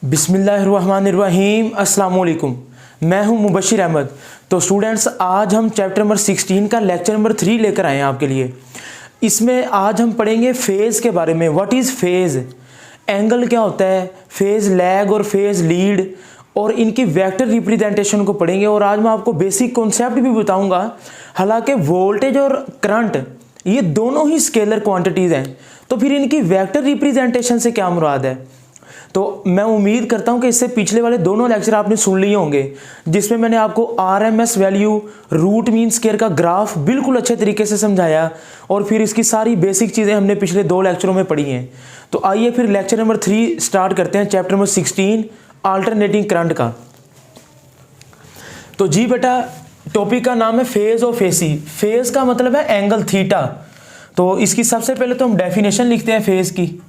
बिस्मिल्लाहिर्रहमानिर्रहीम अस्सलाम वालेकुम। मैं हूं मुबशिर अहमद। तो स्टूडेंट्स, आज हम चैप्टर नंबर 16 का लेक्चर नंबर 3 लेकर आए हैं आपके लिए। इसमें आज हम पढ़ेंगे फेज़ के बारे में। व्हाट इज़ फेज़, एंगल क्या होता है, फेज़ लैग और फेज़ लीड, और इनकी वेक्टर रिप्रेजेंटेशन को पढ़ेंगे। और आज मैं आपको बेसिक कॉन्सेप्ट भी बताऊंगा। हालांकि वोल्टेज और करंट ये दोनों ही स्केलर क्वांटिटीज़ हैं, तो फिर इनकी वेक्टर रिप्रेजेंटेशन से क्या मुराद है। तो मैं उम्मीद करता हूं कि इससे पिछले वाले दोनों लेक्चर आपने सुन लिए होंगे, जिसमें मैंने आपको RMS value, root mean square का ग्राफ बिल्कुल अच्छे तरीके से समझाया, और फिर इसकी सारी बेसिक चीज़ें हमने पिछले 2 लेक्चरों में पढ़ी हैं। तो आइए फिर लेक्चर नंबर 3 स्टार्ट करते हैं, चैप्टर नंबर 16 अल्टरनेटिंग करंट का। तो जी बेटा, टॉपिक का नाम है फेज और फेसी। फेज का मतलब है एंगल थीटा। तो इसकी सबसे पहले तो हम डेफिनेशन लिखते हैं फेज की।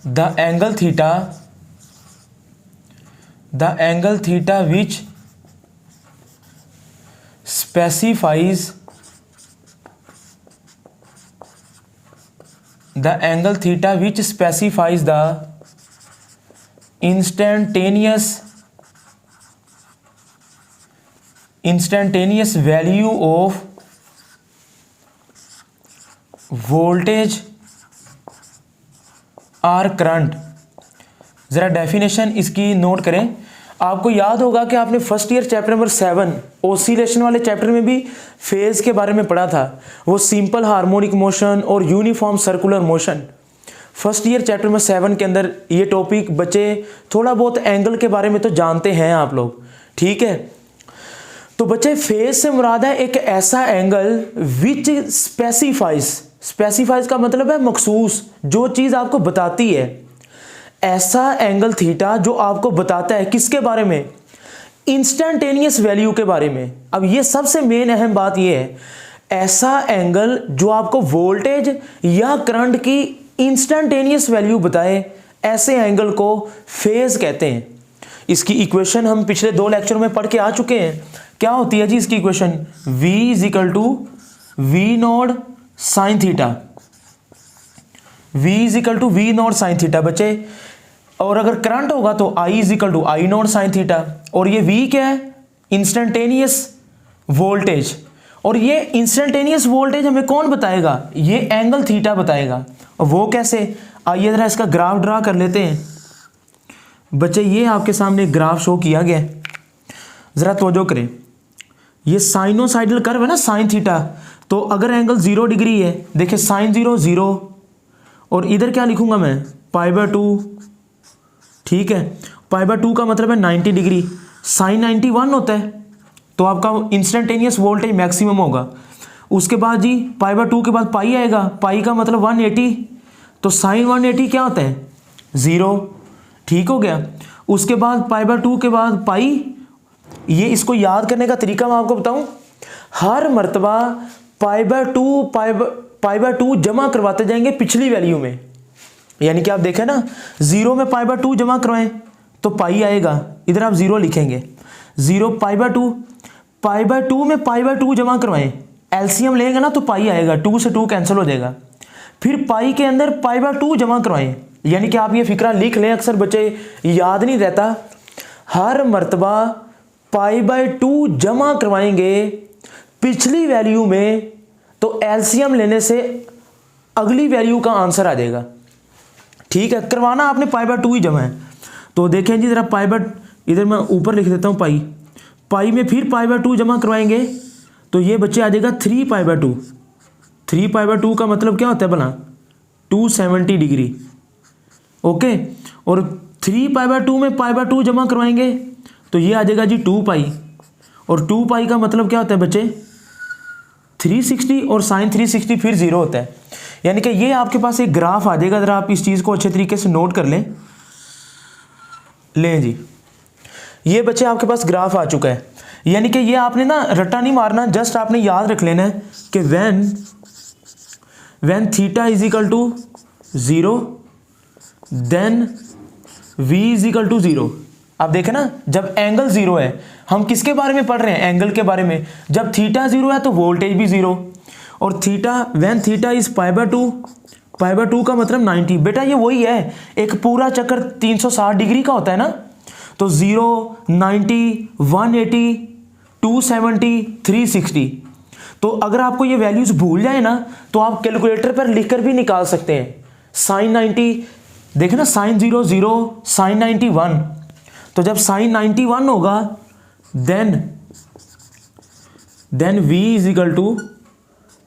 The angle theta which specifies the instantaneous value of voltage or current. ज़रा डेफिनेशन इसकी नोट करें। आपको याद होगा कि आपने first year chapter number 7 oscillation वाले चैप्टर में भी फेज के बारे में पढ़ा था। वो सिंपल हार्मोनिक मोशन और uniform circular motion. First year chapter number 7 के अंदर ये टॉपिक बच्चे थोड़ा बहुत एंगल के बारे में तो जानते हैं आप लोग, ठीक है। तो बच्चे, फेज से मुराद है एक ऐसा एंगल विच स्पेसिफाइज का मतलब है मखसूस, जो चीज आपको बताती है। ऐसा एंगल थीटा जो आपको बताता है किसके बारे में, इंस्टेंटेनियस वैल्यू के बारे में। अब ये सबसे मेन अहम बात ये है, ऐसा एंगल जो आपको वोल्टेज या करंट की इंस्टेंटेनियस वैल्यू बताए, ऐसे एंगल को फेज कहते हैं। इसकी इक्वेशन हम पिछले 2 लेक्चर में पढ़ के आ चुके हैं। क्या होती है जी इसकी equation, V = V not sine theta. V = V not sine theta बच्चे। और अगर करंट होगा तो I = I not sine theta. और ये V क्या है, इंस्टेंटेनियस वोल्टेज। और ये इंस्टेंटेनियस वोल्टेज हमें कौन बताएगा, ये एंगल थीटा बताएगा। और वो कैसे, आइए जरा इसका ग्राफ ड्रा कर लेते हैं बच्चे। ये आपके सामने ग्राफ शो किया गया है, जरा तवज्जो करें। ये साइनोसाइडल कर्व है ना, साइन थीटा। तो अगर एंगल 0 डिग्री है, देखिए साइन 0 0, और इधर क्या लिखूंगा मैं, π/2, ठीक है। π/2 का मतलब है 90 डिग्री। साइन 91 होता है, तो आपका इंस्टेंटेनियस वोल्टेज मैक्सिमम होगा। उसके बाद जी π/2 के बाद पाई आएगा, पाई का मतलब 180, तो साइन 180 क्या होता है, 0, ठीक हो गया। उसके बाद π/2 के बाद पाई। ये इसको याद करने का तरीका मैं आपको बताऊं, हर मर्तबा π/2 जमा करवाते जाएंगे पिछली वैल्यू में। यानी कि आप देखें ना, 0 में π/2 जमा करवाएं तो पाई आएगा, इधर आप 0 लिखेंगे। 0 π/2 में π/2 जमा करवाएं, एलसीएम लेंगे ना तो पाई आएगा, 2 से 2 कैंसिल हो जाएगा। फिर पाई के अंदर π/2 जमा करवाएं, यानी कि आप ये फिक्रा लिख लें, अक्सर बच्चे याद नहीं रहता। हर मर्तबा π/2 जमा करवाएंगे पिछली वैल्यू में, तो एलसीएम लेने से अगली वैल्यू का आंसर आ जाएगा, ठीक है। करवाना आपने π/2 ही जमा है। तो देखें जी जरा इधर मैं ऊपर लिख देता हूँ पाई में फिर π/2 जमा करवाएंगे, तो ये बच्चे आ जाएगा 3π/2। 3π/2 का मतलब क्या होता है भला, 270 डिग्री, ओके। और 3π/2 में π/2 जमा करवाएंगे तो ये आ जाएगा जी 2π, और 2π का मतलब क्या होता है बच्चे, 360, और साइन 360 फिर 0 होता है। यानी कि ये आपके पास एक ग्राफ आ जाएगा, जरा आप इस चीज़ को अच्छे तरीके से नोट कर लें जी। ये बच्चे आपके पास ग्राफ आ चुका है। यानी कि ये आपने ना रट्टा नहीं मारना, जस्ट आपने याद रख लेना है कि व्हेन थीटा = 0 देन V = 0। आप देखें ना, जब एंगल 0 है, हम किसके बारे में पढ़ रहे हैं, एंगल के बारे में। जब थीटा 0 है तो वोल्टेज भी 0, और थीटा व्हेन थीटा इज π/2 π/2 का मतलब 90। बेटा ये वही है, एक पूरा चक्कर 360 डिग्री का होता है ना, तो 0, 90, 180, 270, 360। तो अगर आपको ये वैल्यूज भूल जाए ना तो आप कैलकुलेटर पर लिखकर भी निकाल सकते हैं। साइन 90 देखे ना, साइन 0 0, साइन 90 1। तो जब साइन 91 होगा then v is equal to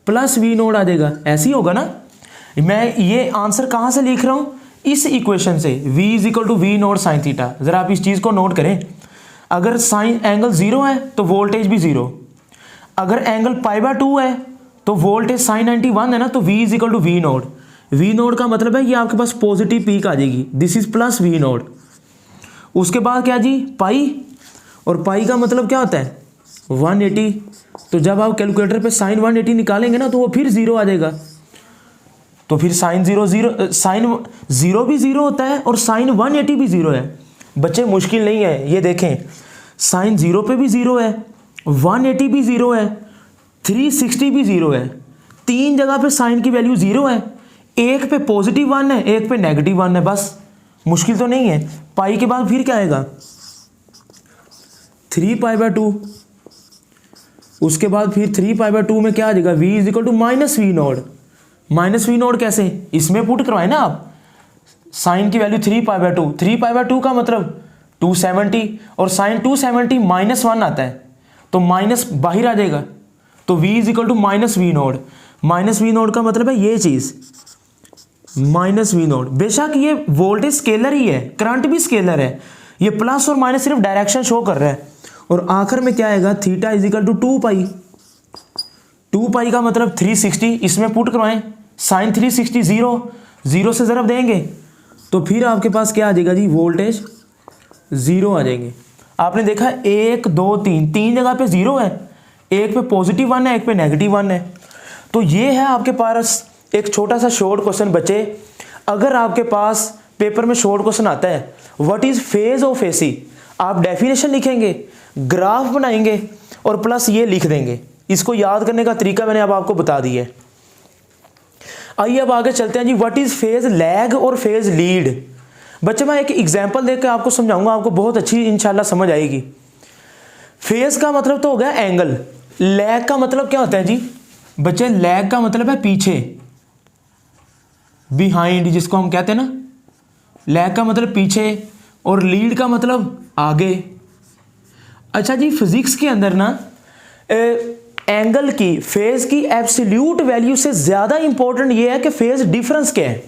plus we naught आ जाएगा। ऐसे ही होगा ना। मैं ये आंसर कहाँ से लिख रहा हूँ, इस इक्वेशन से, v is equal to V naught sine theta. जरा आप इस चीज़ को नोट करें, अगर साइन एंगल 0 है तो वोल्टेज भी 0, अगर एंगल π/2 है तो वोल्टेज साइन 91 है ना, तो v is equal to V naught. V naught का मतलब है ये आपके पास पॉजिटिव पीक आ जाएगी, this is plus we naught. उसके बाद क्या जी, पाई, और पाई का मतलब क्या होता है 180। तो जब आप कैलकुलेटर पे साइन 180 निकालेंगे ना तो वो फिर 0 आ जाएगा। तो फिर साइन 0 भी 0 होता है और साइन 180 भी 0 है। बच्चे मुश्किल नहीं है, ये देखें, साइन 0 पे भी 0 है, 180 भी 0 है, 360 भी 0 है। 3 जगह पे साइन की वैल्यू 0 है, एक पे पॉजिटिव 1 है, एक पे नेगेटिव 1 है। बस मुश्किल तो नहीं है। पाई के बाद फिर क्या आएगा 3π/2। उसके बाद फिर 3π/2 में क्या आ जाएगा, v is equal to minus V naught. Minus V naught कैसे, इसमें पुट करवाए ना आप, साइन की वैल्यू 3π/2, 3π/2 का मतलब 270, और साइन 270 -1 आता है तो माइनस बाहर आ जाएगा, तो v is equal to minus V naught. Minus V naught का मतलब है ये चीज, माइनस वी नोड। बेशक ये वोल्टेज स्केलर ही है, करंट भी स्केलर है, ये प्लस और माइनस सिर्फ डायरेक्शन शो कर रहा है। और आखिर में क्या आएगा, थीटा इज इक्वल टू 2π। 2π का मतलब 360, इसमें पुट करवाएं, साइन 360 0 से ज़रब देंगे तो फिर आपके पास क्या आ जाएगा जी, वोल्टेज 0 आ जाएंगे। आपने देखा 1 2 3 जगह पे 0 है, एक पे पॉजिटिव 1 है, एक पे नेगेटिव 1 है। तो ये है आपके पास एक छोटा सा शॉर्ट क्वेश्चन। बच्चे अगर आपके पास पेपर में शॉर्ट क्वेश्चन आता है, what is phase of AC, आप डेफिनेशन लिखेंगे, ग्राफ बनाएंगे और प्लस ये लिख देंगे। इसको याद करने का तरीका मैंने अब आपको बता दिया है। आइए अब आगे चलते हैं जी, व्हाट इज फेज लैग और फेज लीड। बच्चे मैं एक एग्जांपल देकर आपको समझाऊंगा, आपको बहुत अच्छी इंशाल्लाह समझ आएगी। फेज का मतलब तो हो गया एंगल, लैग का मतलब क्या होता है जी बच्चे, लैग का मतलब है पीछे, बिहाइंड जिसको हम कहते हैं ना, लैग का मतलब पीछे और लीड का मतलब आगे। अच्छा जी, फिजिक्स के अंदर ना एंगल की, फेज की एब्सोल्यूट वैल्यू से ज्यादा इंपॉर्टेंट ये है कि फेज डिफरेंस क्या है।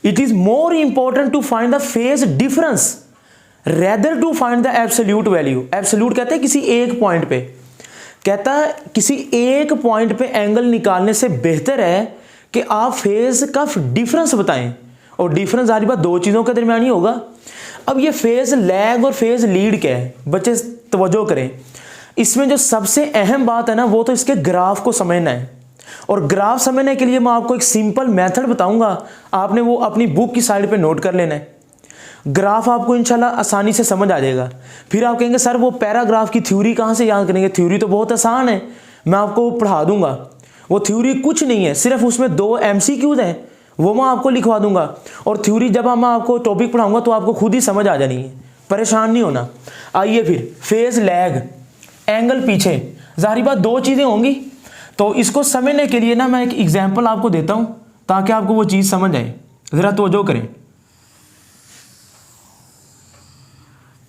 It is more important to find the phase difference rather to find the absolute value. Absolute कहते हैं किसी एक पॉइंट पे, कहता है किसी एक पॉइंट पे एंगल निकालने से बेहतर है कि आप फेज का डिफरेंस बताएं, और डिफरेंस सारी बात दो चीज़ों के दरमियान ही होगा। अब ये फेज लैग और फेज लीड क्या है बच्चे, तवज्जो करें। इसमें जो सबसे अहम बात है ना, वो तो इसके ग्राफ को समझना है। और ग्राफ समझने के लिए मैं आपको एक सिंपल मेथड बताऊंगा, आपने वो अपनी बुक की साइड पे नोट कर लेना है। ग्राफ आपको इंशाल्लाह आसानी से समझ आ जाएगा। फिर आप कहेंगे सर वो पैराग्राफ की थ्योरी कहाँ से याद करेंगे, थ्योरी तो बहुत आसान है, मैं आपको पढ़ा दूंगा। वो थ्योरी कुछ नहीं है, सिर्फ उसमें 2 MCQs हैं, वो मैं आपको लिखवा दूंगा। और थ्योरी जब मैं आपको टॉपिक पढ़ाऊंगा तो आपको खुद ही समझ आ जानी है, परेशान नहीं होना। आइए फिर, फेज लैग, एंगल पीछे, जाहिर बात 2 चीज़ें होंगी। तो इसको समझने के लिए ना मैं एक एग्जाम्पल आपको देता हूँ ताकि आपको वो चीज़ समझ आए। ज़रा तवज्जो करें।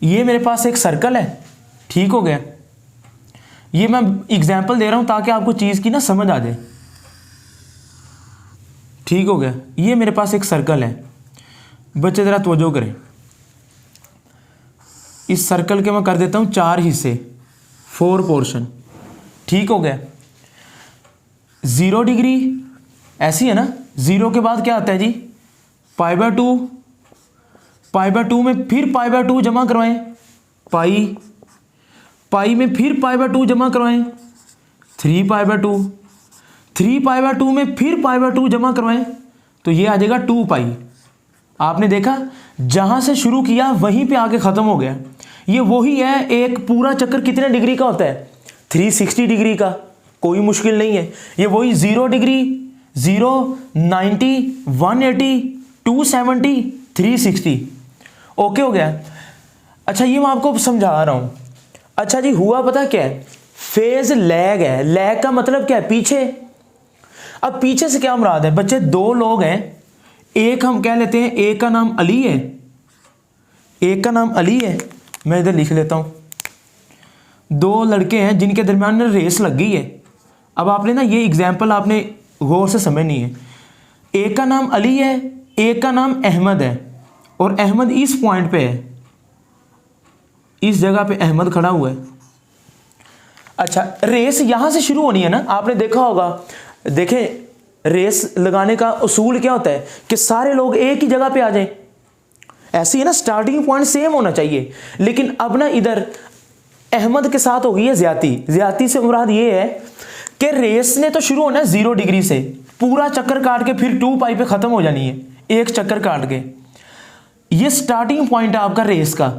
ये मेरे पास एक सर्कल है, ठीक हो गया। ये मैं एग्जाम्पल दे रहा हूँ ताकि आपको चीज़ की ना समझ आ जाए, ठीक हो गया। ये मेरे पास एक सर्कल है, बच्चे ज़रा तवज्जो करें। इस सर्कल के मैं कर देता हूँ 4 हिस्से, 4 पोर्शन, ठीक हो गया। 0 डिग्री ऐसी है ना, 0 के बाद क्या आता है जी π/2, π/2 में फिर π/2 जमा करवाएं, पाई में फिर π/2 जमा करवाएं, 3π/2, 3π/2 में फिर π/2 जमा करवाएं, तो ये आ जाएगा 2π। आपने देखा जहां से शुरू किया वहीं पे आके खत्म हो गया। ये वही है, एक पूरा चक्कर कितने डिग्री का होता है, 360 डिग्री का, कोई मुश्किल नहीं है। ये वही 0 डिग्री, 0, 90, 180, 270, 360। ओके हो गया। अच्छा ये मैं आपको समझा रहा हूं। अच्छा जी हुआ पता क्या है, फेज लैग है। लैग का मतलब क्या है, पीछे। अब पीछे से क्या मुराद है बच्चे, दो लोग हैं, एक हम कह लेते हैं एक का नाम अली है, एक का नाम अली है, मैं इधर लिख लेता हूं। दो लड़के हैं जिनके दरमियान में रेस लग गई है। अब आपने ना ये एग्जाम्पल आपने गौर से समझनी है। एक का नाम अली है, एक का नाम अहमद है, और अहमद इस पॉइंट पे है, इस जगह पे अहमद खड़ा हुआ है। अच्छा रेस यहां से शुरू होनी है ना, आपने देखा होगा। देखें रेस लगाने का उसूल क्या होता है कि सारे लोग एक ही जगह पे आ जाएं। ऐसे ही ना, स्टार्टिंग पॉइंट सेम होना चाहिए। लेकिन अब ना इधर अहमद के साथ हो गई है ज्यादती। ज्यादती से मुराद ये है कि रेस ने तो शुरू होना है 0 डिग्री से, पूरा चक्कर काट के फिर 2 पाई पे खत्म हो जानी है, एक चक्कर काट के। ये स्टार्टिंग पॉइंट है आपका रेस का।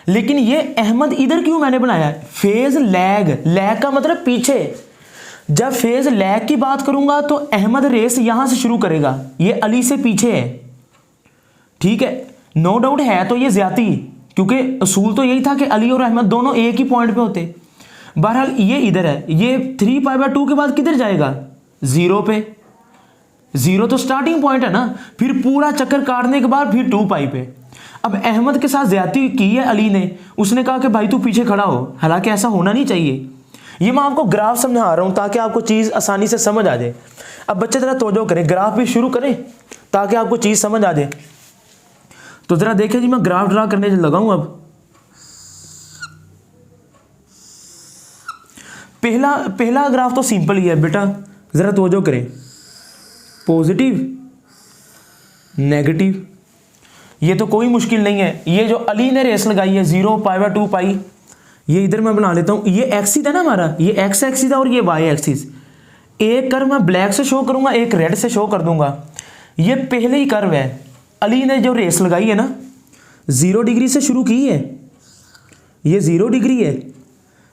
लेकिन ये अहमद इधर क्यों मैंने बनाया है, फेज लैग। लैग का मतलब पीछे। जब फेज लैग की बात करूंगा तो अहमद रेस यहां से शुरू करेगा, ये अली से पीछे है। ठीक है, नो डाउट है तो ये ज्यादती, क्योंकि असूल तो यही था कि अली और अहमद दोनों एक ही पॉइंट पे होते। बहरहाल ये इधर है, ये 3π/2 के बाद किधर जाएगा, 0 पे। 0 तो स्टार्टिंग पॉइंट है ना, फिर पूरा चक्कर काटने के बाद फिर 2 पाई पे। अब अहमद के साथ ज्यादती की है अली ने, उसने कहा कि भाई तू पीछे खड़ा हो, हालांकि ऐसा होना नहीं चाहिए। ये मैं आपको ग्राफ समझा रहा हूं ताकि आपको चीज आसानी से समझ आ जाए। अब बच्चे जरा तवज्जो करें, ग्राफ भी शुरू करें ताकि आपको चीज समझ आ जाए। तो जरा देखें जी, मैं ग्राफ ड्रा करने लगा हूं। अब पहला ग्राफ तो सिंपल ही है बेटा, जरा तवज्जो करें। पॉजिटिव, नेगेटिव, ये तो कोई मुश्किल नहीं है। ये जो अली ने रेस लगाई है 0π/2 पाई, ये इधर मैं बना लेता हूं। ये एक्सिस है ना हमारा, ये एक्स एक्सिस है और ये वाई एक्सिस। एक कर्व मैं ब्लैक से शो करूंगा, एक रेड से शो कर दूंगा। ये पहले ही कर्व है, अली ने जो रेस लगाई है ना 0 डिग्री से शुरू की है, ये 0 डिग्री है।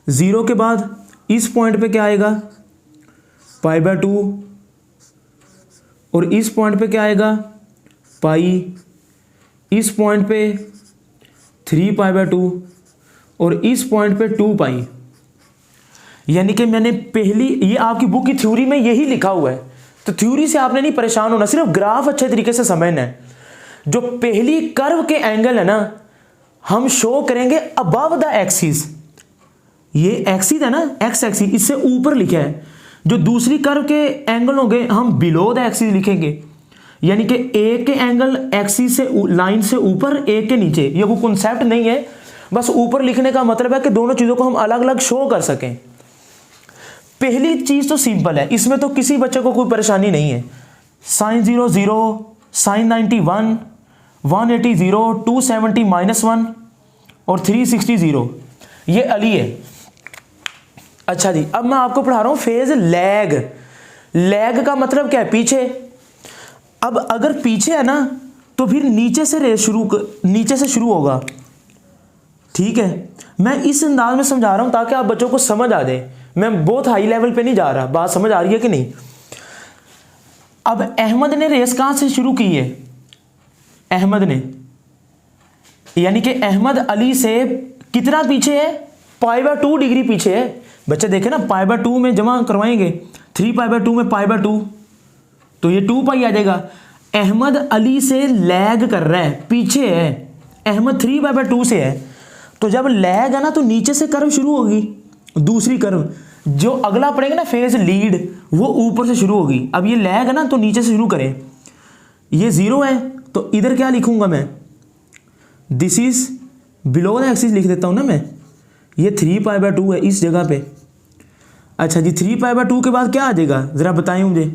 0 के बाद इस पॉइंट पे क्या आएगा, π/2, और इस पॉइंट पे क्या आएगा, पाई। इस पॉइंट पे 3π/2 और इस पॉइंट पे 2 पाई। यानी कि मैंने पहली, ये आपकी बुक की थ्योरी में यही लिखा हुआ है, तो थ्योरी से आपने नहीं परेशान होना, सिर्फ ग्राफ अच्छे तरीके से समझना है। जो पहली कर्व के एंगल है ना, हम शो करेंगे अबव द एक्सिस। ये एक्सिस है ना, एक्स एक्सिस, इससे ऊपर लिखा है। जो दूसरी कर्व के एंगल होंगे हम बिलो द एक्सिस लिखेंगे। यानी कि एक के एंगल एक्सिस से, लाइन से ऊपर, एक के नीचे। ये कोई कॉन्सेप्ट नहीं है, बस ऊपर लिखने का मतलब है कि दोनों चीजों को हम अलग अलग शो कर सकें। पहली चीज तो सिंपल है, इसमें तो किसी बच्चे को कोई परेशानी नहीं है। sin 0 0, sin 90 1, 180 0, 270 -1 और 360 0। ये अली है। अच्छा जी, अब मैं आपको पढ़ा रहा हूं फेज लैग। लैग का मतलब क्या है, पीछे। अब अगर पीछे है ना तो फिर नीचे से रेस नीचे से शुरू होगा। ठीक है, मैं इस अंदाज में समझा रहा हूं ताकि आप बच्चों को समझ आ जाए। मैं बहुत हाई लेवल पे नहीं जा रहा, बात समझ आ रही है कि नहीं। अब अहमद ने रेस कहां से शुरू की है, अहमद ने, यानी कि अहमद अली से कितना पीछे है, π/2 डिग्री पीछे है। बच्चे देखे ना, π/2 में जमा करवाएंगे, 3π/2 में π/2, तो ये 2 पाई आ जाएगा। अहमद अली से लैग कर रहा है, पीछे है। अहमद 3π/2 से है, तो जब लैग है ना तो नीचे से कर्व शुरू होगी। दूसरी कर्व जो अगला पड़ेगा ना, फेज लीड, वो ऊपर से शुरू होगी। अब ये लैग है ना तो नीचे से शुरू करें। ये 0 है तो इधर क्या लिखूंगा मैं, this is below the axis लिख देता हूं ना मैं। ये 3π/2 है इस जगह पे। अच्छा जी, 3π/2 के बाद क्या आ जाएगा, जरा बताएं मुझे।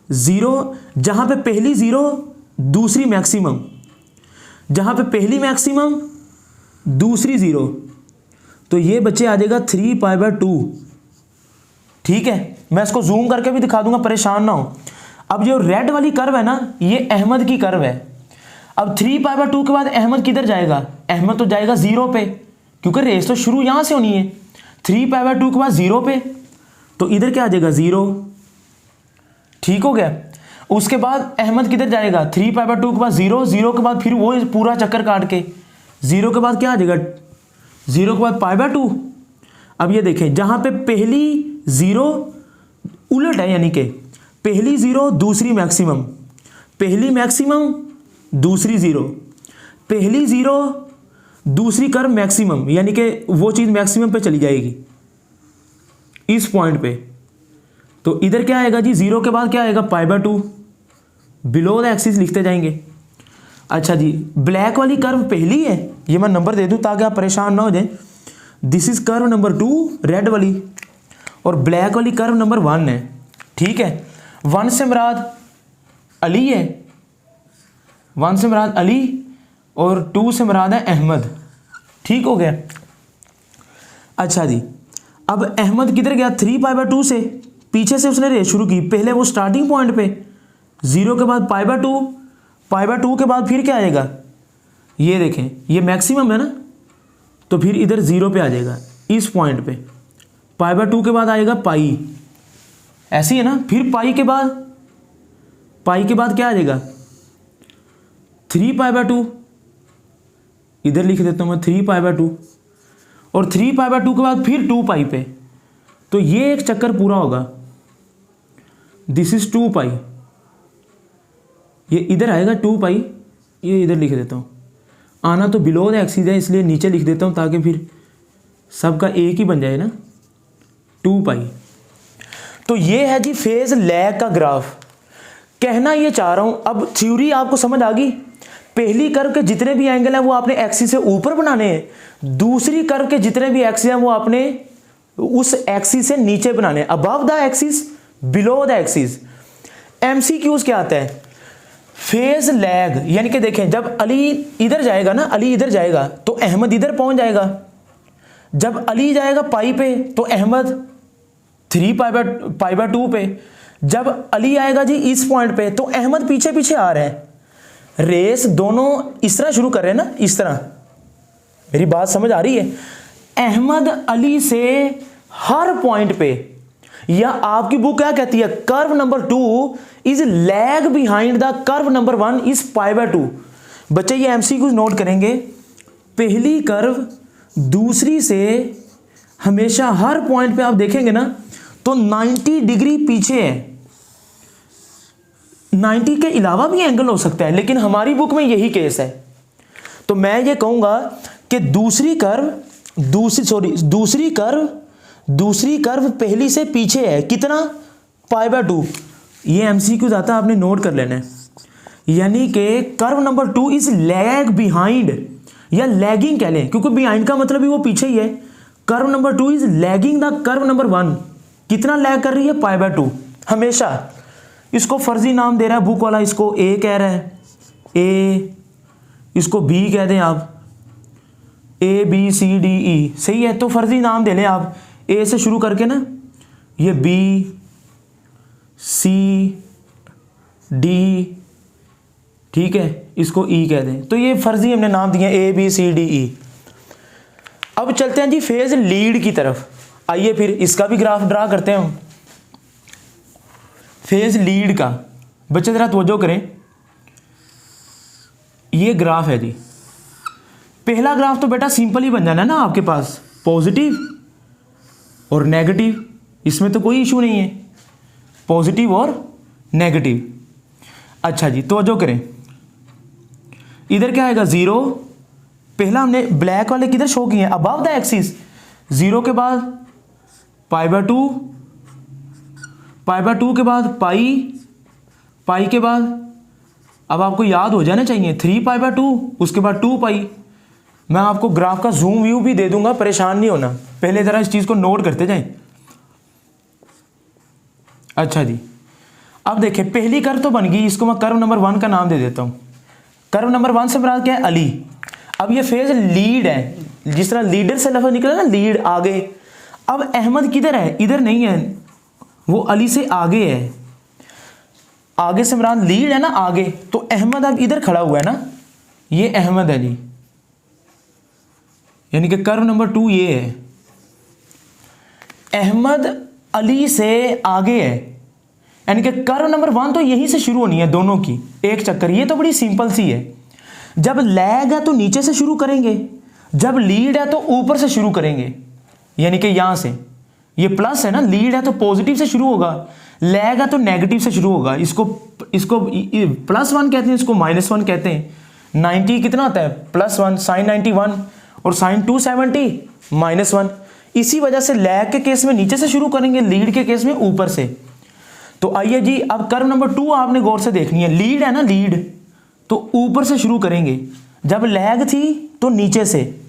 0, जहां पे पहली 0 दूसरी मैक्सिमम, जहां पे पहली मैक्सिमम दूसरी 0, तो ये बच्चे आ जाएगा 3π/2। ठीक है, मैं इसको जूम करके भी दिखा दूंगा, परेशान ना हो। अब जो रेड वाली कर्व है ना, ये अहमद की कर्व है। अब 3π/2 के बाद अहमद किधर जाएगा, अहमद तो जाएगा 0 पे, क्योंकि रेस तो शुरू यहां से होनी है। 3π/2 के बाद 0 पे, तो इधर क्या आ जाएगा 0। ठीक हो गया। उसके बाद अहमद किधर जाएगा, 3π/2 के बाद 0, 0 के बाद फिर वो पूरा चक्कर काट के 0 के बाद क्या आ जाएगा, 0 के बाद π/2। अब ये देखें जहां पे पहली 0 उलट है, यानी कि पहली 0 दूसरी मैक्सिमम, पहली मैक्सिमम दूसरी 0, पहली 0 दूसरी कर्व मैक्सिमम, यानी कि वो चीज़ मैक्सिमम पे चली जाएगी इस पॉइंट पे। तो इधर क्या आएगा जी, 0 के बाद क्या आएगा π/2, बिलो द एक्सिस लिखते जाएंगे। अच्छा जी, ब्लैक वाली कर्व पहली है, ये मैं नंबर दे दूं ताकि आप परेशान ना हो जाएं। This is curve number 2 red वाली, और ब्लैक वाली कर्व नंबर 1 है। ठीक है, 1 से मुराद अली है, 1 से मुराद अली और 2 से मुराद है अहमद। ठीक हो गया। अच्छा जी, अब अहमद किधर गया, 3π/2 से पीछे से उसने रेस शुरू की, पहले वो स्टार्टिंग पॉइंट पे 0 के बाद π/2, π/2 के बाद फिर क्या आएगा, ये देखें ये मैक्सिमम है ना, तो फिर इधर 0 पे आ जाएगा इस पॉइंट पे, π/2 के बाद आएगा पाई, ऐसी है ना। फिर पाई के बाद क्या आ जाएगा, 3π/2, इधर लिख देता हूं मैं 3π/2, और 3π/2 के बाद फिर 2π पे, तो ये एक चक्कर पूरा होगा। दिस इज 2π, ये इधर आएगा 2π, ये इधर लिख देता हूँ, आना तो बिलो द एक्सिस है इसलिए नीचे लिख देता हूँ ताकि फिर सबका एक ही बन जाए ना, 2π। तो ये है जी फेज लैग का ग्राफ। कहना ये चाह रहा हूँ, अब थ्योरी आपको समझ आ गई। पहली कर्व के जितने भी एंगल हैं वो आपने एक्सिस से ऊपर बनाने हैं, दूसरी कर्व के जितने भी एक्सिस हैं वो आपने उस एक्सिस से नीचे बनाने हैं, above the axis, below the axis. MCQs क्या आता है, फेज लैग, यानी कि देखें जब अली इधर जाएगा ना, अली इधर जाएगा तो अहमद इधर पहुंच जाएगा, जब अली जाएगा पाई पे तो अहमद 3π/2 पे, जब अली आएगा जी इस पॉइंट पे तो अहमद पीछे पीछे आ रहे हैं। रेस दोनों इस तरह शुरू कर रहे हैं ना, इस तरह, मेरी बात समझ आ रही है। अहमद अली से हर पॉइंट पे, या आपकी बुक क्या कहती है, curve number 2 is lag behind the curve number 1 is π/2। बच्चे ये एमसीक्यू नोट करेंगे, पहली कर्व दूसरी से हमेशा हर पॉइंट पे आप देखेंगे ना तो 90 डिग्री पीछे है। 90 के अलावा भी एंगल हो सकता है, लेकिन हमारी बुक में यही केस है। तो मैं ये कहूंगा कि दूसरी कर्व पहली से पीछे है, कितना, π/2। ये एमसीक्यू आता है, आपने नोट कर लेना है। यानी कि curve number 2 is lag behind, या लैगिंग कह लें, क्योंकि बिहाइंड का मतलब ही वो पीछे ही है। Curve number 2 is lagging the curve number 1, कितना लैग कर रही है, π/2 हमेशा। इसको फर्जी नाम दे रहा है बुक वाला, इसको ए कह रहा है, ए, इसको बी कह दें आप, ABCDE, सही है। तो फर्जी नाम दे लें आप, ए से शुरू करके ना, ये B C D, ठीक है, इसको E कह दें। तो ये फर्जी हमने नाम दिए ABCDE। अब चलते हैं जी फेज लीड की तरफ। आइए फिर इसका भी ग्राफ ड्रा करते हैं हम। फेज लीड का बच्चे जरा तवज्जो करें, ये ग्राफ है जी। पहला ग्राफ तो बेटा सिंपल ही बन जाना है ना आपके पास, पॉजिटिव और नेगेटिव, इसमें तो कोई इशू नहीं है, पॉजिटिव और नेगेटिव। अच्छा जी, तवज्जो करें, इधर क्या आएगा 0, पहला हमने ब्लैक वाले किधर शो किए हैं, अबव द एक्सिस, 0 के बाद π/2, π/2 के बाद पाई के बाद, अब आपको याद हो जाना चाहिए 3π/2, उसके बाद 2π। मैं आपको ग्राफ का जूम व्यू भी दे दूंगा, परेशान नहीं होना, पहले जरा इस चीज को नोट करते जाएं। अच्छा जी, अब देखिए पहली कर्व तो बन गई, इसको मैं कर्व नंबर 1 का नाम दे देता हूं। कर्व नंबर 1 से मुराद क्या है, अली। अब ये फेज लीड है, जिस तरह लीडर से लफ्ज निकला ना, लीड आगे। अब अहमद किधर है, इधर नहीं है, वो अली से आगे है, आगे से मुराद लीड है ना, आगे। तो अहमद अब इधर खड़ा हुआ है ना, ये अहमद है जी, यानी कि कर्व नंबर 2 ये है। अहमद अली से आगे है, यानी कि कर्व नंबर 1 तो यहीं से शुरू होनी है दोनों की, एक चक्कर। ये तो बड़ी सिंपल सी है। जब लैग है तो नीचे से शुरू करेंगे, जब लीड है तो ऊपर से शुरू करेंगे, यानी कि यहां से। ये प्लस है ना, लीड है तो पॉजिटिव से शुरू होगा, लैग है तो नेगेटिव से शुरू होगा। इसको +1 कहते हैं, इसको -1 कहते हैं। 90 कितना आता है +1, sin 91 और sin 270 -1। इसी वजह से लैग के केस में नीचे से शुरू करेंगे, लीड के केस में ऊपर से। तो आइए जी, अब कर्व नंबर 2 आपने गौर से देखनी है। लीड है ना, लीड तो ऊपर से शुरू करेंगे, जब लैग थी तो नीचे से।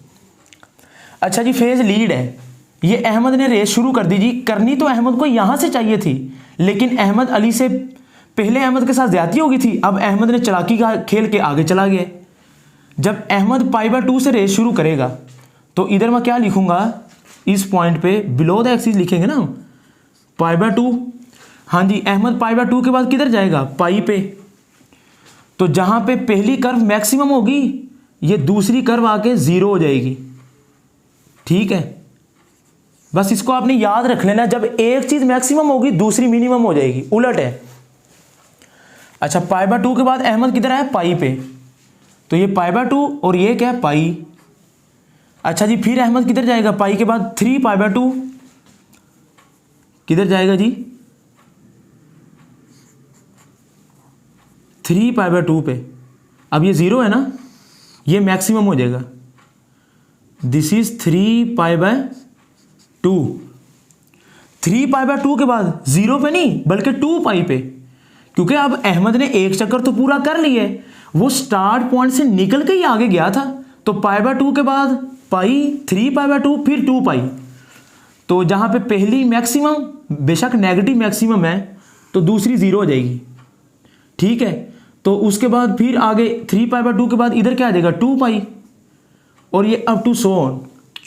अच्छा जी, फेज लीड है। ये अहमद ने रेस शुरू कर दी जी। करनी तो अहमद को यहां से चाहिए थी, लेकिन अहमद अली से पहले अहमद के साथ ज्यादती हो गई थी। अब अहमद ने चालाकी का खेल के आगे चला गया। जब अहमद π/2 से रेस शुरू करेगा तो इधर मैं क्या लिखूंगा, इस पॉइंट पे बिलो द एक्सिस लिखेंगे ना, π/2। हाँ जी, अहमद π/2 के बाद किधर जाएगा, पाई पे। तो जहां पे पहली कर्व मैक्सिमम होगी, ये दूसरी कर्व आके 0 हो जाएगी। ठीक है, बस इसको आपने याद रख लेना। जब एक चीज मैक्सिमम होगी दूसरी मिनिमम हो जाएगी, उलट है। अच्छा, π/2 के बाद अहमद किधर आया, पाई पे। तो ये π/2 और ये क्या है, पाई। अच्छा जी, फिर अहमद किधर जाएगा, पाई के बाद 3π/2 किधर जाएगा जी, 3π/2 पे। अब ये 0 है ना, ये मैक्सिमम हो जाएगा। This is 3π/2। 3π/2 के बाद 0 पे नहीं बल्कि 2π पे, क्योंकि अब अहमद ने एक चक्कर तो पूरा कर लिया है, वो स्टार्ट पॉइंट से निकल के ही आगे गया था। तो π/2 के बाद पाई, 3π/2 फिर 2π। तो जहां पे पहली मैक्सिमम बेशक नेगेटिव मैक्सिमम है तो दूसरी 0 हो जाएगी। ठीक है, तो उसके बाद फिर आगे 3π/2 के बाद इधर क्या आ जाएगा, 2π, और ये अप टू सो ऑन।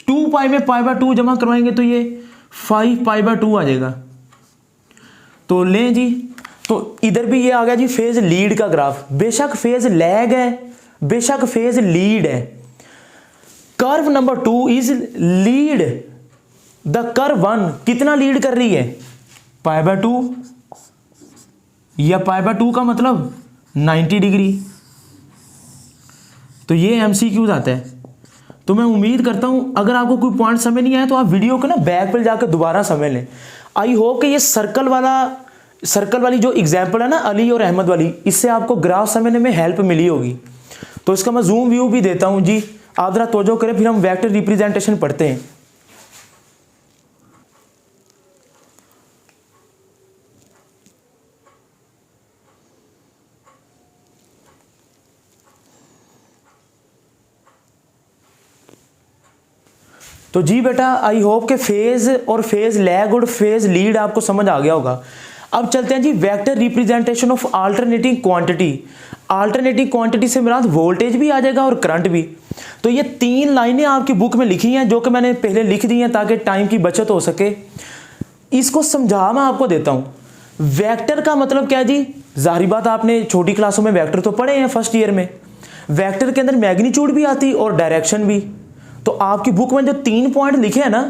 2π में π/2 जमा करवाएंगे तो ये 5π/2 आ जाएगा। तो लें जी, तो इधर भी ये आ गया जी फेज लीड का ग्राफ। बेशक फेज लैग है, बेशक फेज लीड है। Curve number 2 is lead the curve 1। कितना लीड कर रही है, π/2, या π/2 का मतलब 90 डिग्री। तो ये एमसीक्यूज आता है। तो मैं उम्मीद करता हूं अगर आपको कोई पॉइंट समझ नहीं आया तो आप वीडियो को ना बैक पर जाकर दोबारा समझ लें। आई होप कि ये सर्कल वाली जो एग्जांपल है ना, अली और अहमद वाली, इससे आपको ग्राफ समझने में हेल्प मिली होगी। तो इसका मैं जूम व्यू भी देता हूं जी, आप जरा तवज्जो करें, फिर हम वेक्टर रिप्रेजेंटेशन पढ़ते हैं। तो जी बेटा, आई होप के फेज और फेज लैग और फेज लीड आपको समझ आ गया होगा। अब चलते हैं जी vector representation of alternating quantity. Alternating quantity से मेरा वोल्टेज भी आ जाएगा और करंट भी। तो ये 3 लाइनें आपकी बुक में लिखी हैं, जो कि मैंने पहले लिख दी हैं ताकि टाइम की बचत हो सके। इसको समझा मैं आपको देता हूं। वेक्टर का मतलब क्या जी, जाहिर बात आपने छोटी क्लासों में वेक्टर तो पढ़े हैं फर्स्ट ईयर में। वेक्टर के अंदर मैग्नीट्यूड भी आती और डायरेक्शन भी। तो आपकी बुक में जो 3 पॉइंट लिखे हैं ना,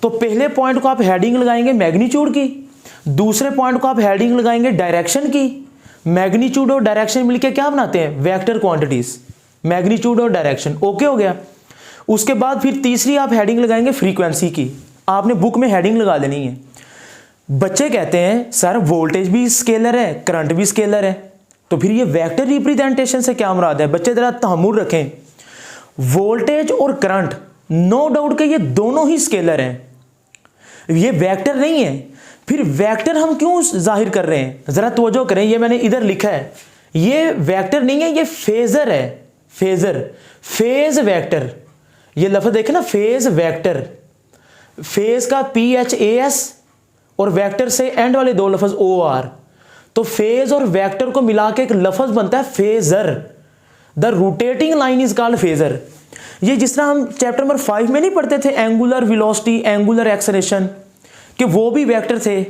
तो पहले पॉइंट को आप हेडिंग लगाएंगे मैग्नीट्यूड की, दूसरे पॉइंट को आप हेडिंग लगाएंगे डायरेक्शन की। मैग्नीट्यूड और डायरेक्शन मिलकर क्या बनाते हैं, वेक्टर क्वांटिटीज। मैग्नीट्यूड और डायरेक्शन ओके हो गया। उसके बाद फिर तीसरी आप हेडिंग लगाएंगे फ्रीक्वेंसी की। आपने बुक में हेडिंग लगा देनी है। बच्चे कहते हैं सर वोल्टेज भी स्केलर है, करंट भी स्केलर है, तो फिर ये वेक्टर रिप्रेजेंटेशन से क्या मुराद है। बच्चे जरा तहम्मुल रखें। वोल्टेज और करंट नो डाउट के ये दोनों ही स्केलर हैं, ये वेक्टर नहीं है। फिर वेक्टर हम क्यों जाहिर कर रहे हैं, जरा तवज्जो करें। ये मैंने इधर लिखा है, ये वेक्टर नहीं है, ये फेजर है। फेजर, फेज वेक्टर, ये लफ्ज देखे ना, फेज वेक्टर। फेज का PHAS और वेक्टर से एंड वाले 2 लफ्ज OR। तो फेज और वेक्टर को मिला के एक लफ्ज बनता है phasor. The rotating line is called phasor. ये जिस तरह हम चैप्टर नंबर 5 में नहीं पढ़ते थे एंगुलर वेलोसिटी, एंगुलर एक्सेलरेशन, कि वो भी वेक्टर थे।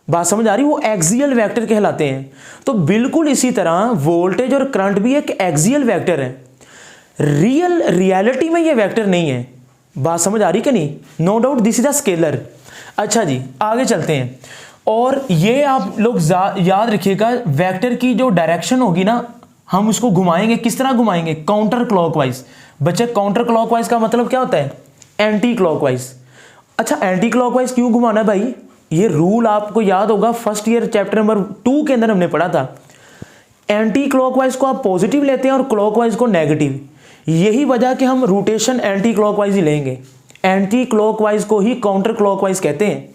बात समझ आ रही, वो एक्सियल वेक्टर कहलाते हैं। तो बिल्कुल इसी तरह वोल्टेज और करंट भी एक एक्सियल वेक्टर है। रियलिटी में ये वेक्टर नहीं है। बात समझ आ रही कि नहीं, no doubt this is a scalar. अच्छा जी, आगे चलते हैं। और ये आप लोग याद रखिएगा, वेक्टर की जो डायरेक्शन होगी ना, हम उसको घुमाएंगे। किस तरह घुमाएंगे? Counter clockwise. बच्चे काउंटर क्लॉकवाइज का मतलब क्या होता है? Anti clockwise. अच्छा, एंटी क्लॉकवाइज क्यों घुमाना है भाई? ये रूल आपको याद होगा, फर्स्ट ईयर चैप्टर नंबर 2 के अंदर हमने पढ़ा था। एंटी क्लॉकवाइज को आप पॉजिटिव लेते हैं और क्लॉकवाइज को नेगेटिव। यही वजह कि हम रोटेशन एंटी क्लॉकवाइज ही लेंगे। एंटी क्लॉकवाइज को ही काउंटर क्लॉकवाइज कहते हैं।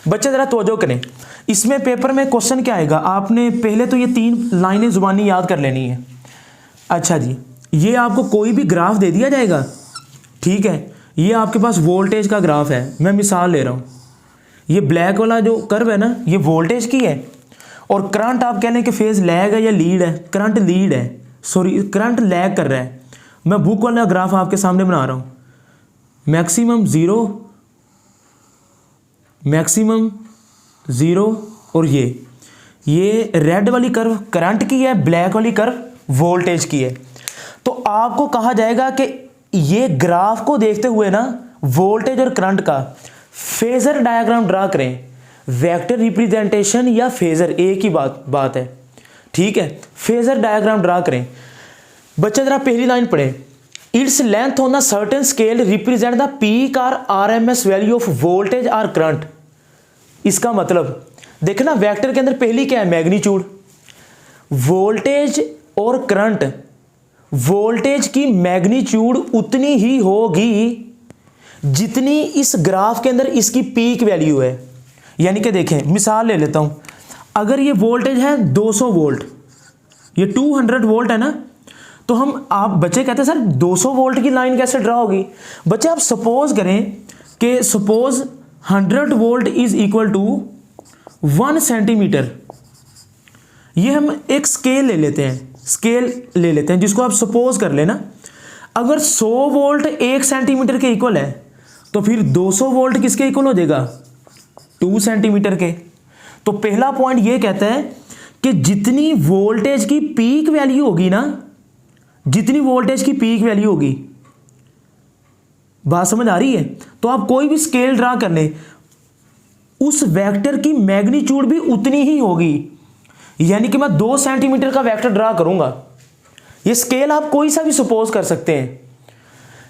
बच्चे जरा तवज्जो करें, इसमें पेपर में क्वेश्चन क्या आएगा? आपने पहले तो ये 3 लाइनें जुबानी याद कर लेनी है। अच्छा जी, ये आपको कोई भी ग्राफ दे दिया जाएगा, ठीक है। ये आपके पास वोल्टेज का ग्राफ है, मैं मिसाल ले रहा हूँ। ये ब्लैक वाला जो कर्व है ना, ये वोल्टेज की है। और करंट आप कह लें कि फेज लैग है या लीड है? करंट लीड है, सॉरी करंट लैग कर रहा है। मैं बुक वाला ग्राफ आपके सामने बना रहा हूँ। मैक्सिमम ज़ीरो और ये रेड वाली कर्व करंट की है, ब्लैक वाली कर्व वोल्टेज की है। तो आपको कहा जाएगा कि ये ग्राफ को देखते हुए ना, वोल्टेज और करंट का फेजर डायग्राम ड्रा करें। वेक्टर रिप्रेजेंटेशन या फेजर एक ही बात है, ठीक है। फेजर डायग्राम ड्रा करें। बच्चे जरा पहली लाइन पढ़ें। Its length on a certain scale represent the peak और आरएमएस वैल्यू ऑफ वोल्टेज और करंट। इसका मतलब देखना, वेक्टर के अंदर पहली क्या है? मैग्नीट्यूड। वोल्टेज और करंट, वोल्टेज की मैग्नीट्यूड उतनी ही होगी जितनी इस ग्राफ के अंदर इसकी पीक वैल्यू है। यानी कि देखें, मिसाल ले लेता हूं। अगर ये वोल्टेज है 200 वोल्ट, ये 200 वोल्ट है ना, तो आप बच्चे कहते हैं सर 200 वोल्ट की लाइन कैसे ड्रा होगी? बच्चे आप सपोज करें कि suppose 100 volt is equal to 1 centimetre. ये हम एक स्केल ले लेते हैं, जिसको आप सपोज कर लेना। अगर 100 वोल्ट 1 सेंटीमीटर के इक्वल है, तो फिर 200 वोल्ट किसके इक्वल हो जाएगा? 2 सेंटीमीटर के। तो पहला पॉइंट ये कहता है कि जितनी वोल्टेज की पीक वैल्यू होगी ना, बात समझ आ रही है? तो आप कोई भी स्केल ड्रा कर लें, उस वेक्टर की मैग्नीट्यूड भी उतनी ही होगी। यानी कि मैं 2 सेंटीमीटर का वेक्टर ड्रा करूंगा, ये स्केल आप कोई सा भी सपोज कर सकते हैं।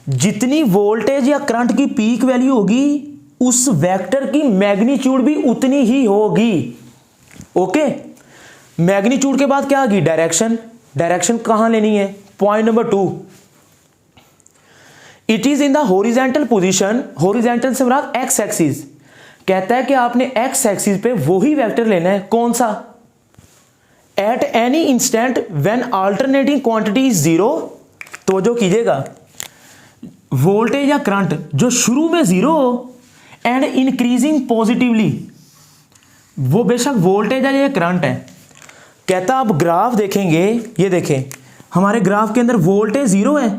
जितनी वोल्टेज या करंट की पीक वैल्यू होगी, उस वेक्टर की मैग्नीट्यूड भी उतनी ही होगी। ओके, मैग्नीट्यूड के बाद क्या आ गई? डायरेक्शन कहां लेनी है? Point number 2, it is in the horizontal position. Horizontal से मुराद एक्स एक्सिस। कहता है कि आपने एक्स एक्सिस पे वही वेक्टर लेना है। कौन सा? At any instant when alternating quantity is 0। तो जो कीजिएगा, वोल्टेज या करंट जो शुरू में 0 हो एंड इंक्रीजिंग पॉजिटिवली, वो बेशक वोल्टेज है या करंट है। कहता आप ग्राफ देखेंगे, ये देखें हमारे ग्राफ के अंदर वोल्टेज 0 है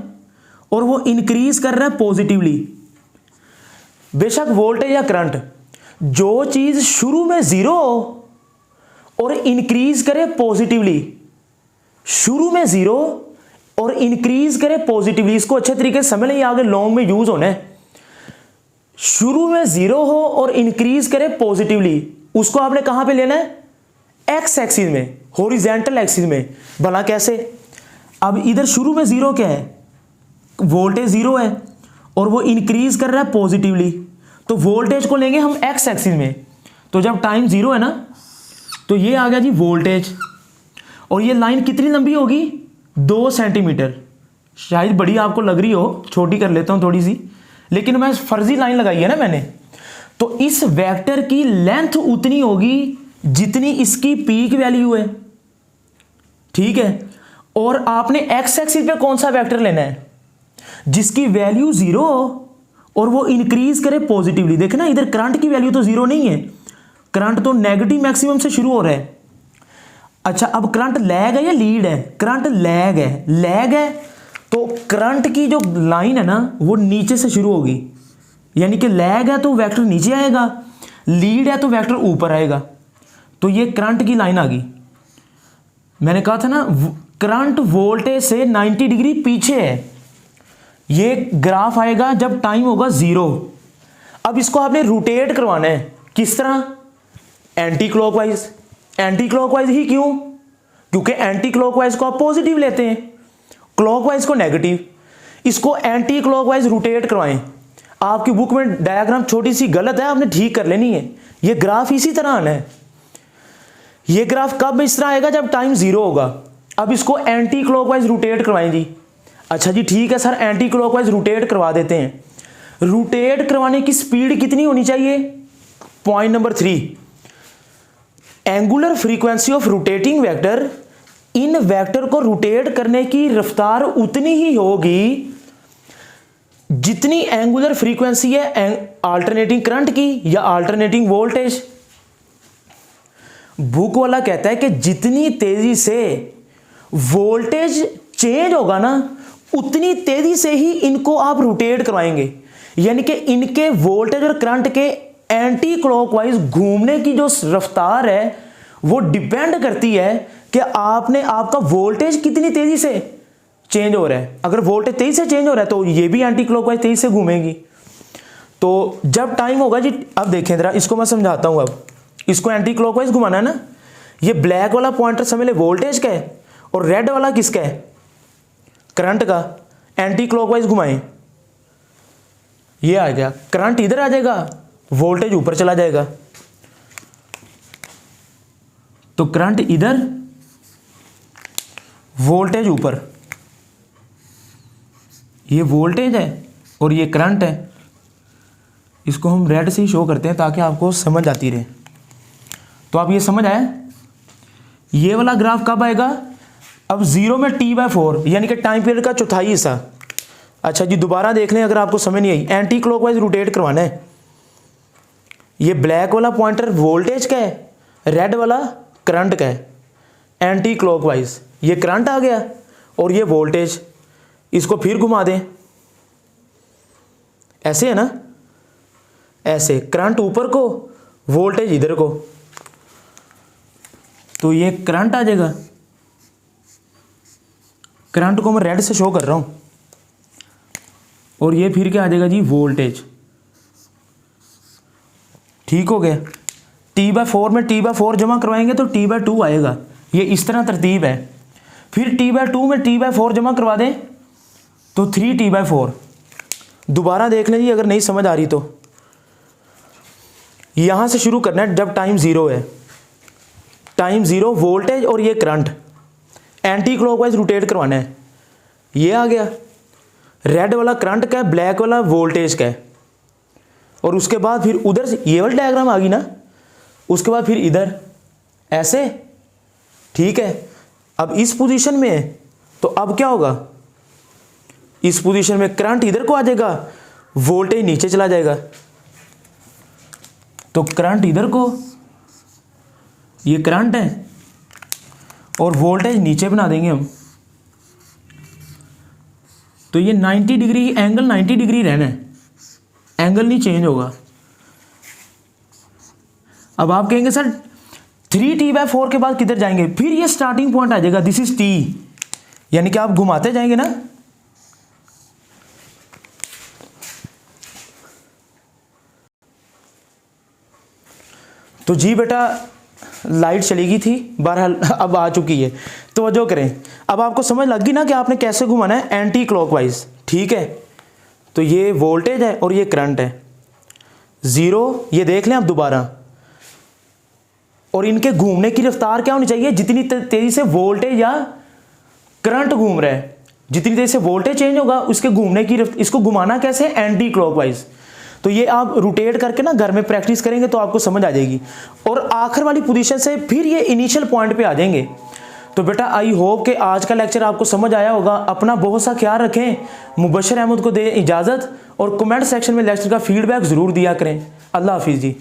और वो इंक्रीज कर रहा है पॉजिटिवली। बेशक वोल्टेज या करंट, जो चीज शुरू में 0 हो और इंक्रीज करे पॉजिटिवली, शुरू में 0 और इंक्रीज करे पॉजिटिवली। इसको अच्छे तरीके से समझ लें, आगे लॉन्ग में यूज होना है। शुरू में 0 हो और इंक्रीज करे पॉजिटिवली, उसको आपने कहां पे लेना है? एक्स एक्सिस में, हॉरिजॉन्टल एक्सिस में। भला कैसे? अब इधर शुरू में 0 क्या है? वोल्टेज 0 है और वो इंक्रीज कर रहा है पॉजिटिवली, तो वोल्टेज को लेंगे हम एक्स एक्सिस में। तो जब टाइम 0 है ना, तो ये आ गया जी वोल्टेज। और ये लाइन कितनी लंबी होगी? 2 सेंटीमीटर। शायद बड़ी आपको लग रही हो, छोटी कर लेता हूं थोड़ी सी, लेकिन मैं फर्जी लाइन लगाई है ना मैंने। तो इस वेक्टर की लेंथ उतनी होगी जितनी इसकी पीक वैल्यू है, ठीक है। और आपने एक्स एक्सिस पे कौन सा वेक्टर लेना है? जिसकी वैल्यू 0 हो और वो इंक्रीज करे पॉजिटिवली। देखना इधर करंट की वैल्यू तो 0 नहीं है, करंट तो नेगेटिव मैक्सिमम से शुरू हो रहा है। अच्छा, अब करंट लैग है या लीड है? करंट लैग है, तो करंट की जो लाइन है ना, वो नीचे से शुरू होगी। यानी कि लैग है तो वेक्टर नीचे आएगा, लीड है तो वेक्टर ऊपर आएगा। तो ये करंट की लाइन आ गई। मैंने कहा था ना, करंट वोल्टेज से 90 डिग्री पीछे है। ये ग्राफ आएगा जब टाइम होगा 0। अब इसको आपने रोटेट करवाना है। किस तरह? Anti clockwise. एंटी क्लॉकवाइज ही क्यों? क्योंकि एंटी क्लॉकवाइज को आप पॉजिटिव लेते हैं, क्लॉकवाइज को नेगेटिव। इसको एंटी क्लॉकवाइज रोटेट करवाएं। आपकी बुक में डायग्राम छोटी सी गलत है, आपने ठीक कर लेनी है। ये ग्राफ इसी तरह आना है। ये ग्राफ कब इस तरह आएगा? जब टाइम 0 होगा। अब इसको एंटी क्लॉकवाइज रोटेट करवाएं जी। अच्छा जी ठीक है सर, एंटी क्लॉकवाइज रोटेट करवा देते हैं। रोटेट करवाने की स्पीड कितनी होनी चाहिए? Point number 3, angular frequency of rotating vector. In vector को रोटेट करने की रफ्तार उतनी ही होगी जितनी एंगुलर फ्रीक्वेंसी है अल्टरनेटिंग करंट की या अल्टरनेटिंग वोल्टेज। बुक वाला कहता है कि जितनी तेजी से वोल्टेज चेंज होगा ना, उतनी तेजी से ही इनको आप रोटेट करवाएंगे। यानी कि इनके वोल्टेज और करंट के एंटी क्लॉकवाइज घूमने की जो रफ्तार है वो डिपेंड करती है कि आपका वोल्टेज कितनी तेजी से चेंज हो रहा है। अगर वोल्टेज तेजी से चेंज हो रहा है तो ये भी एंटी क्लॉकवाइज तेजी से घूमेगी। तो जब टाइम होगा जी, अब देखें जरा, इसको मैं समझाता हूं। अब इसको एंटी क्लॉकवाइज घुमाना है ना। ये ब्लैक वाला पॉइंटर समझ ले वोल्टेज का है और रेड वाला किसका है? करंट का। एंटी क्लॉकवाइज घुमाएं, ये आ गया करंट, इधर आ जाएगा, वोल्टेज ऊपर चला जाएगा। तो करंट इधर, वोल्टेज ऊपर। ये वोल्टेज है और ये करंट है। इसको हम रेड से ही शो करते हैं ताकि आपको समझ आती रहे। तो आप ये समझ आए? ये वाला ग्राफ कब आएगा? अब 0 में T/4 यानी कि टाइम पीरियड का चौथाई हिस्सा। अच्छा जी दोबारा देख लें अगर आपको समझ नहीं आई। एंटी क्लॉकवाइज रोटेट करवाना है। ये ब्लैक वाला पॉइंटर वोल्टेज का है, रेड वाला करंट का है। एंटी क्लॉकवाइज ये करंट आ गया और ये वोल्टेज। इसको फिर घुमा दें, ऐसे है ना, ऐसे करंट ऊपर को, वोल्टेज इधर को। तो ये करंट आ जाएगा। करंट को मैं रेड से शो कर रहा हूं और ये फिर क्या आ जाएगा जी? वोल्टेज। ठीक हो गया। T/4 में T/4 जमा करवाएंगे तो T/2 आएगा। ये इस तरह तरतीब है। फिर T/2 में T/4 जमा करवा दें तो 3T/4। दोबारा देख लें जी अगर नहीं समझ आ रही तो। यहां से शुरू करना है जब टाइम 0 है। टाइम 0, वोल्टेज और ये करंट एंटी क्लॉकवाइज रोटेट करवाना है। ये आ गया, रेड वाला करंट का है, ब्लैक वाला वोल्टेज का है। और उसके बाद फिर उधर से ये वाला डायग्राम आ गई ना, उसके बाद फिर इधर ऐसे। ठीक है, अब इस पोजीशन में है तो अब क्या होगा? इस पोजीशन में करंट इधर को आ जाएगा, वोल्टेज नीचे चला जाएगा। तो करंट इधर को, ये करंट है और वोल्टेज नीचे बना देंगे हम। तो ये 90 डिग्री, एंगल 90 डिग्री रहना है, एंगल नहीं चेंज होगा। अब आप कहेंगे सर 3T/4 के बाद किधर जाएंगे? फिर ये स्टार्टिंग पॉइंट आ जाएगा, दिस इज T, यानी कि आप घुमाते जाएंगे ना। तो जी बेटा लाइट चली गई थी, बहरहाल अब आ चुकी है। तो जो करें, अब आपको समझ लग गई ना कि आपने कैसे घुमाना है एंटी क्लॉकवाइज। ठीक है, तो ये वोल्टेज है और ये करंट है। 0 ये देख लें आप दोबारा। और इनके घूमने की रफ्तार क्या होनी चाहिए? जितनी तेजी से वोल्टेज या करंट घूम रहा है, जितनी तेजी से वोल्टेज चेंज होगा उसके घूमने की इसको घुमाना कैसे? Anti clockwise. तो ये आप रोटेट करके ना घर में प्रैक्टिस करेंगे तो आपको समझ आ जाएगी। और आखिर वाली पोजीशन से फिर ये इनिशियल पॉइंट पे आ जाएंगे। तो बेटा आई होप कि आज का लेक्चर आपको समझ आया होगा। अपना बहुत सा ख्याल रखें। मुबशर अहमद को दे इजाज़त और कमेंट सेक्शन में लेक्चर का फीडबैक ज़रूर दिया करें। अल्लाह हाफिज़ जी।